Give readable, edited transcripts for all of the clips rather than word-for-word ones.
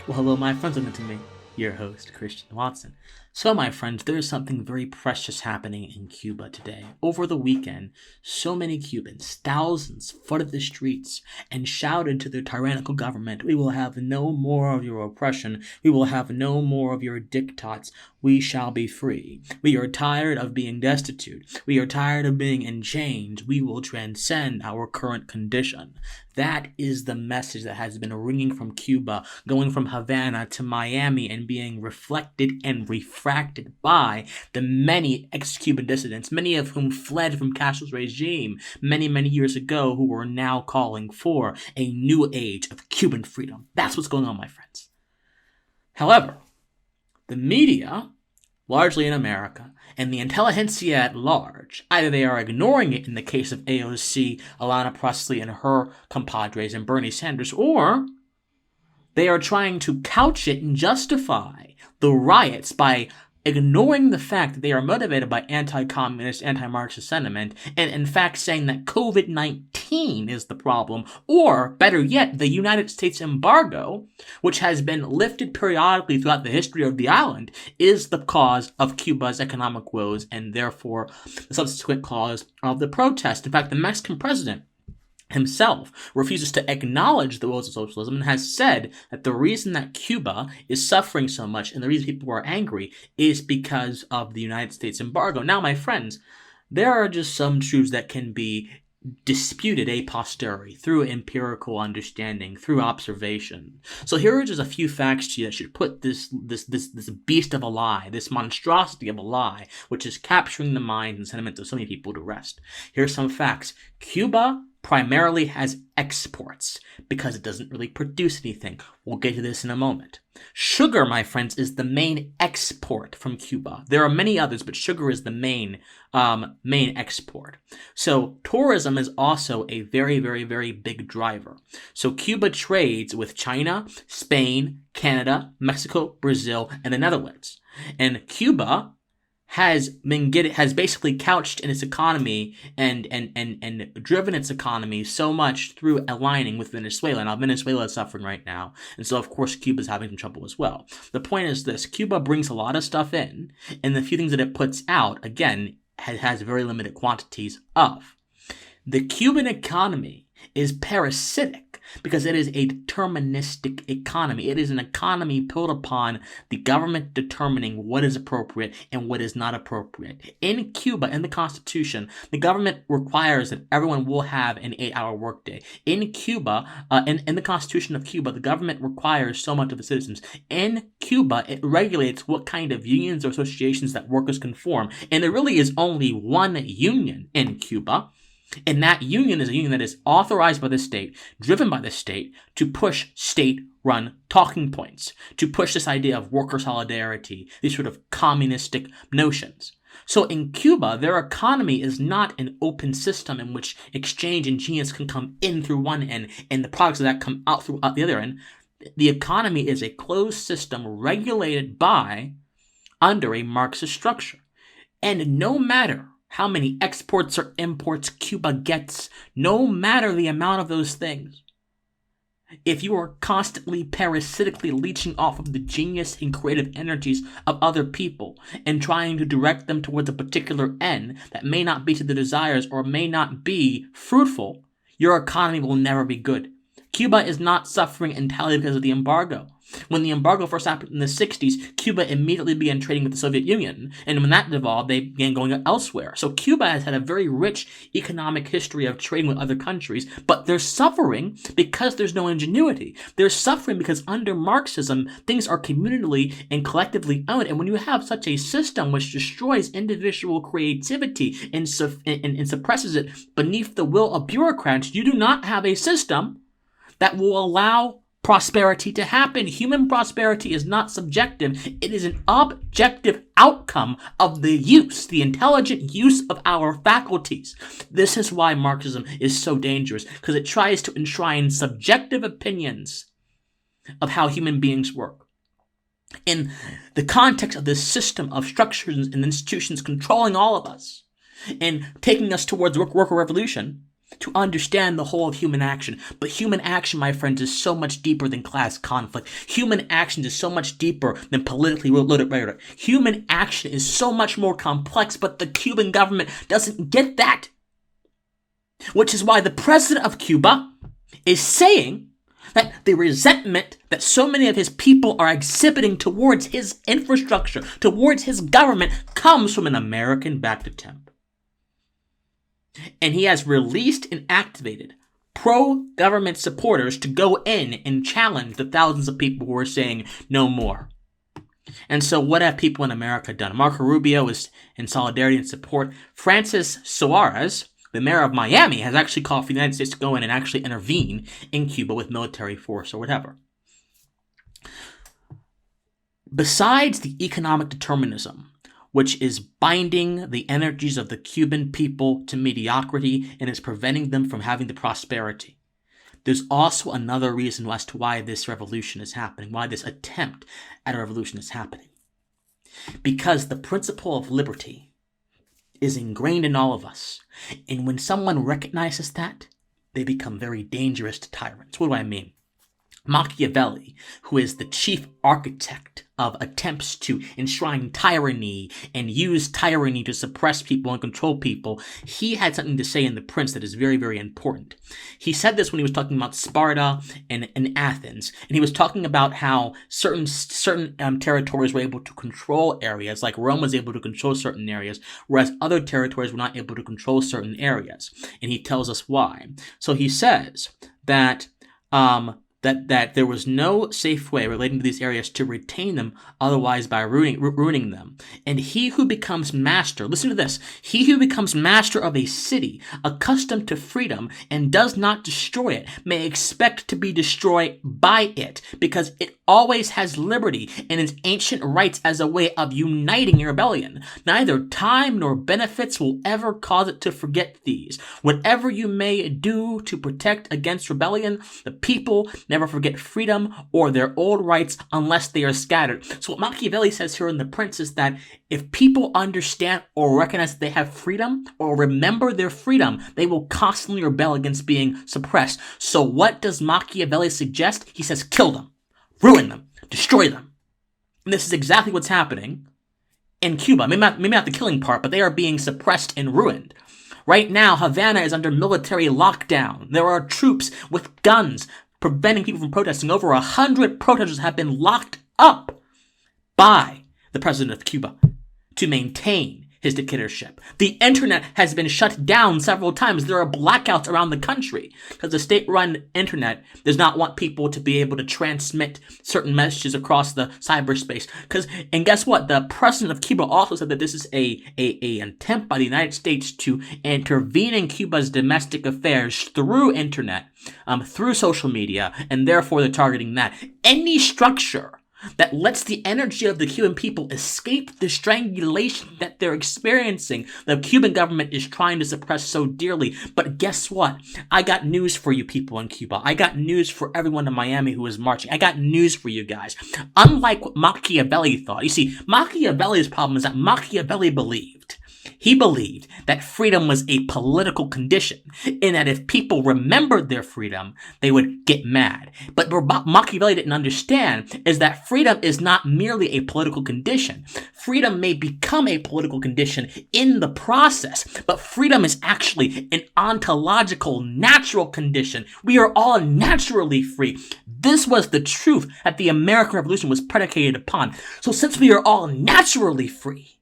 Well, hello, my friends, and to me, your host, Christian Watson. So, my friends, there is something very precious happening in Cuba today. Over the weekend, so many Cubans, thousands, flooded the streets and shouted to their tyrannical government, "We will have no more of your oppression. We will have no more of your diktats. We shall be free. We are tired of being destitute. We are tired of being in chains. We will transcend our current condition." That is the message that has been ringing from Cuba, going from Havana to Miami, and being reflected and refracted by the many ex-Cuban dissidents, many of whom fled from Castro's regime many, many years ago, who are now calling for a new age of Cuban freedom. That's what's going on, my friends. However, the media, largely in America, and the intelligentsia at large, either they are ignoring it in the case of AOC, Alana Presley and her compadres, and Bernie Sanders, or they are trying to couch it and justify the riots by ignoring the fact that they are motivated by anti-communist, anti-Marxist sentiment, and in fact saying that COVID-19 is the problem, or better yet, the United States embargo, which has been lifted periodically throughout the history of the island, is the cause of Cuba's economic woes and therefore the subsequent cause of the protest. In fact, the Mexican president himself refuses to acknowledge the woes of socialism and has said that the reason that Cuba is suffering so much and the reason people are angry is because of the United States embargo. Now, my friends, there are just some truths that can be disputed a posteriori through empirical understanding, through observation. So here are just a few facts to you that should put this beast of a lie, this monstrosity of a lie, which is capturing the minds and sentiments of so many people, to rest. Here's some facts. Cuba primarily has exports because it doesn't really produce anything. We'll get to this in a moment. Sugar, my friends, is the main export from Cuba. There are many others, but sugar is the main export. So tourism is also a very, very, very big driver. So Cuba trades with China, Spain, Canada, Mexico, Brazil, and the Netherlands. And Cuba has basically couched in its economy and driven its economy so much through aligning with Venezuela. Now, Venezuela is suffering right now, and so of course Cuba's having some trouble as well. The point is this: Cuba brings a lot of stuff in, and the few things that it puts out, again, has very limited quantities of. The Cuban economy is parasitic because it is a deterministic economy. It is an economy built upon the government determining what is appropriate and what is not appropriate. In Cuba, in the Constitution, the government requires that everyone will have an 8-hour workday. In Cuba, in the Constitution of Cuba, the government requires so much of the citizens. In Cuba, it regulates what kind of unions or associations that workers can form. And there really is only one union in Cuba. And that union is a union that is authorized by the state, driven by the state, to push state-run talking points, to push this idea of worker solidarity, these sort of communistic notions. So in Cuba, their economy is not an open system in which exchange and genius can come in through one end and the products of that come out through the other end. The economy is a closed system regulated under a Marxist structure. And no matter how many exports or imports Cuba gets, no matter the amount of those things, if you are constantly parasitically leeching off of the genius and creative energies of other people and trying to direct them towards a particular end that may not be to the desires or may not be fruitful, your economy will never be good. Cuba is not suffering entirely because of the embargo. When the embargo first happened in the 60s, Cuba immediately began trading with the Soviet Union, and when that devolved, they began going elsewhere. So Cuba has had a very rich economic history of trading with other countries, but they're suffering because there's no ingenuity. They're suffering because under Marxism, things are communally and collectively owned, and when you have such a system which destroys individual creativity and suppresses it beneath the will of bureaucrats, you do not have a system that will allow prosperity to happen. Human prosperity is not subjective. It is an objective outcome of the intelligent use of our faculties. This is why Marxism is so dangerous, because it tries to enshrine subjective opinions of how human beings work. In the context of this system of structures and institutions controlling all of us and taking us towards worker revolution, to understand the whole of human action. But human action, my friends, is so much deeper than class conflict. Human action is so much deeper than politically loaded rhetoric. Human action is so much more complex, but the Cuban government doesn't get that. Which is why the president of Cuba is saying that the resentment that so many of his people are exhibiting towards his infrastructure, towards his government, comes from an American-backed attempt. And he has released and activated pro-government supporters to go in and challenge the thousands of people who are saying no more. And so what have people in America done? Marco Rubio is in solidarity and support. Francis Suarez, the mayor of Miami, has actually called for the United States to go in and actually intervene in Cuba with military force or whatever. Besides the economic determinism, which is binding the energies of the Cuban people to mediocrity and is preventing them from having the prosperity, there's also another reason as to why this revolution is happening, why this attempt at a revolution is happening. Because the principle of liberty is ingrained in all of us. And when someone recognizes that, they become very dangerous to tyrants. What do I mean? Machiavelli, who is the chief architect of attempts to enshrine tyranny and use tyranny to suppress people and control people, he had something to say in The Prince that is very, very important. He said this when he was talking about Sparta and Athens, and he was talking about how certain territories were able to control areas, like Rome was able to control certain areas, whereas other territories were not able to control certain areas. And he tells us why. So he says that that there was no safe way relating to these areas to retain them otherwise by ruining them. And he who becomes master, listen to this, he who becomes master of a city accustomed to freedom and does not destroy it may expect to be destroyed by it, because it always has liberty and its ancient rights as a way of uniting in rebellion. Neither time nor benefits will ever cause it to forget these. Whatever you may do to protect against rebellion, the people never forget freedom or their old rights unless they are scattered. So what Machiavelli says here in The Prince is that if people understand or recognize that they have freedom or remember their freedom, they will constantly rebel against being suppressed. So what does Machiavelli suggest? He says kill them, ruin them, destroy them. And this is exactly what's happening in Cuba. Maybe not the killing part, but they are being suppressed and ruined. Right now, Havana is under military lockdown. There are troops with guns preventing people from protesting. Over 100 protesters have been locked up by the president of Cuba to maintain his dictatorship. The internet has been shut down several times. There are blackouts around the country because the state-run internet does not want people to be able to transmit certain messages across the cyberspace. And guess what? The president of Cuba also said that this is a attempt by the United States to intervene in Cuba's domestic affairs through internet, through social media, and therefore they're targeting that. Any structure that lets the energy of the Cuban people escape the strangulation that they're experiencing, the Cuban government is trying to suppress so dearly. But guess what? I got news for you people in Cuba. I got news for everyone in Miami who is marching. I got news for you guys. Unlike what Machiavelli thought. You see, Machiavelli's problem is that Machiavelli believed that freedom was a political condition, and that if people remembered their freedom, they would get mad. But what Machiavelli didn't understand is that freedom is not merely a political condition. Freedom may become a political condition in the process, but freedom is actually an ontological, natural condition. We are all naturally free. This was the truth that the American Revolution was predicated upon. So since we are all naturally free,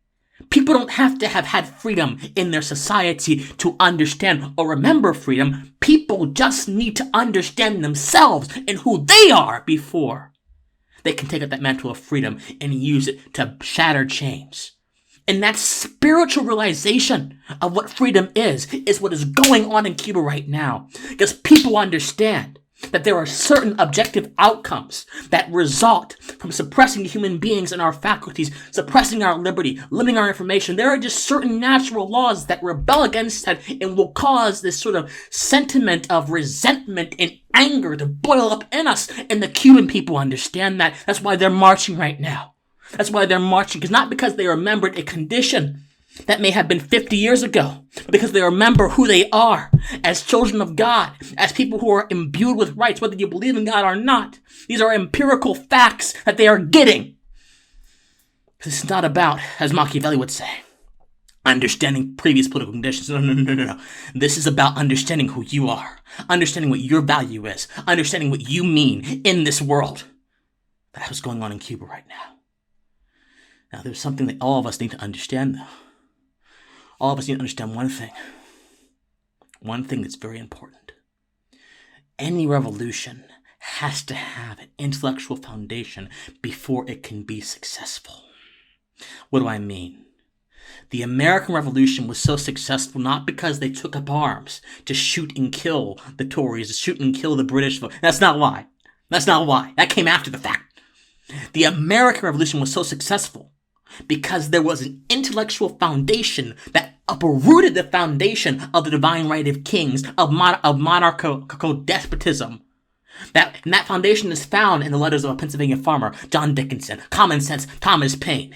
people don't have to have had freedom in their society to understand or remember freedom. People just need to understand themselves and who they are before they can take up that mantle of freedom and use it to shatter chains. And that spiritual realization of what freedom is what is going on in Cuba right now. Because people understand that there are certain objective outcomes that result from suppressing human beings and our faculties, suppressing our liberty, limiting our information. There are just certain natural laws that rebel against that and will cause this sort of sentiment of resentment and anger to boil up in us. And the Cuban people understand that. That's why they're marching right now. That's why they're marching, not because they remembered a condition, that may have been 50 years ago, but because they remember who they are as children of God, as people who are imbued with rights, whether you believe in God or not. These are empirical facts that they are getting. This is not about, as Machiavelli would say, understanding previous political conditions. No. This is about understanding who you are, understanding what your value is, understanding what you mean in this world. That's what's going on in Cuba right now. Now, there's something that all of us need to understand, though. All of us need to understand one thing. One thing that's very important. Any revolution has to have an intellectual foundation before it can be successful. What do I mean? The American Revolution was so successful not because they took up arms to shoot and kill the Tories, to shoot and kill the British. That's not why. That came after the fact. The American Revolution was so successful because there was an intellectual foundation that uprooted the foundation of the divine right of kings, of monarchical despotism. And that foundation is found in the letters of a Pennsylvania farmer, John Dickinson, Common Sense, Thomas Paine.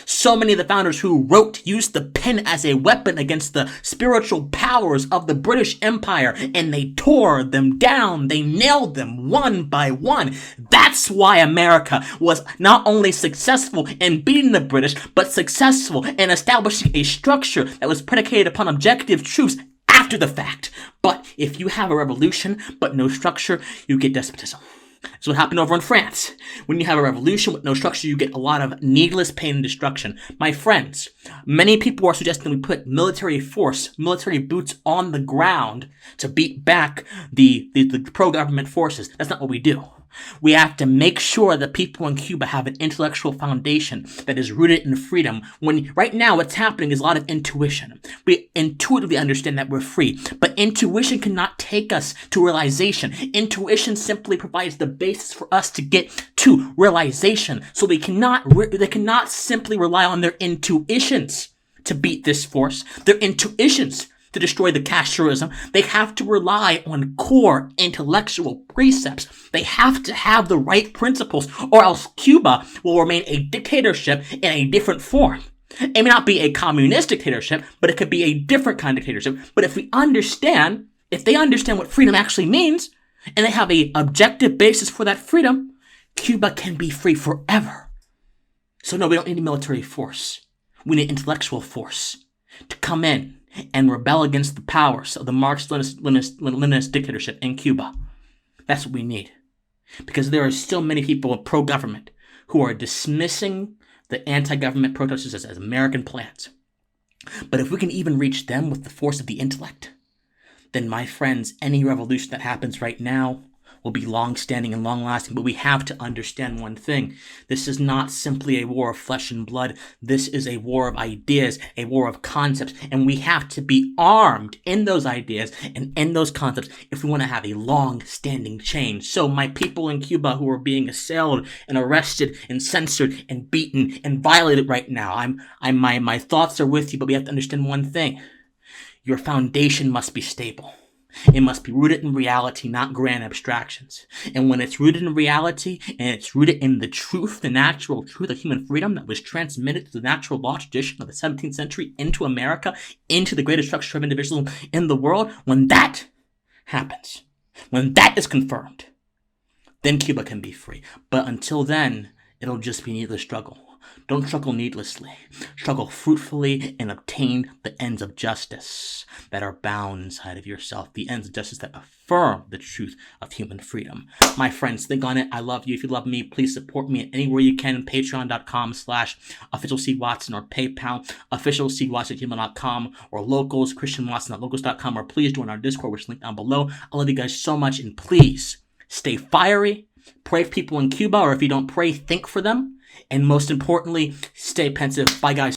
So many of the founders who wrote used the pen as a weapon against the spiritual powers of the British Empire, and they tore them down. They nailed them one by one. That's why America was not only successful in beating the British, but successful in establishing a structure that was predicated upon objective truths after the fact. But if you have a revolution but no structure, you get despotism. That's what happened over in France. When you have a revolution with no structure, you get a lot of needless pain and destruction. My friends, many people are suggesting we put military force, military boots on the ground to beat back the pro-government forces. That's not what we do. We have to make sure that people in Cuba have an intellectual foundation that is rooted in freedom. When right now what's happening is a lot of intuition. We intuitively understand that we're free, but intuition cannot take us to realization. Intuition simply provides the basis for us to get to realization. So they cannot simply rely on their intuitions to beat this force. Their intuitions to destroy the Castroism. They have to rely on core intellectual precepts. They have to have the right principles, or else Cuba will remain a dictatorship in a different form. It may not be a communist dictatorship, but it could be a different kind of dictatorship. But if they understand what freedom actually means, and they have an objective basis for that freedom, Cuba can be free forever. So no, we don't need a military force. We need intellectual force to come in and rebel against the powers of the Marxist-Leninist dictatorship in Cuba. That's what we need. Because there are still many people pro-government who are dismissing the anti-government protesters as American plans. But if we can even reach them with the force of the intellect, then my friends, any revolution that happens right now will be long-standing and long-lasting. But we have to understand one thing. This is not simply a war of flesh and blood. This is a war of ideas, a war of concepts. And we have to be armed in those ideas and in those concepts if we want to have a long-standing change. So my people in Cuba who are being assailed and arrested and censored and beaten and violated right now, my thoughts are with you, but we have to understand one thing. Your foundation must be stable. It must be rooted in reality, not grand abstractions. And when it's rooted in reality, and it's rooted in the truth, the natural truth of human freedom that was transmitted to the natural law tradition of the 17th century into America, into the greatest structure of individualism in the world, when that happens, when that is confirmed, then Cuba can be free. But until then, it'll just be needless struggle. Don't struggle needlessly. Struggle fruitfully and obtain the ends of justice that are bound inside of yourself. The ends of justice that affirm the truth of human freedom. My friends, think on it. I love you. If you love me, please support me anywhere you can. Patreon.com/officialcwatson or PayPal, officialcwatson@gmail.com or locals, christianwatson.locals.com, or please join our Discord, which is linked down below. I love you guys so much, and please stay fiery. Pray for people in Cuba, or if you don't pray, think for them. And most importantly, stay pensive. Bye, guys.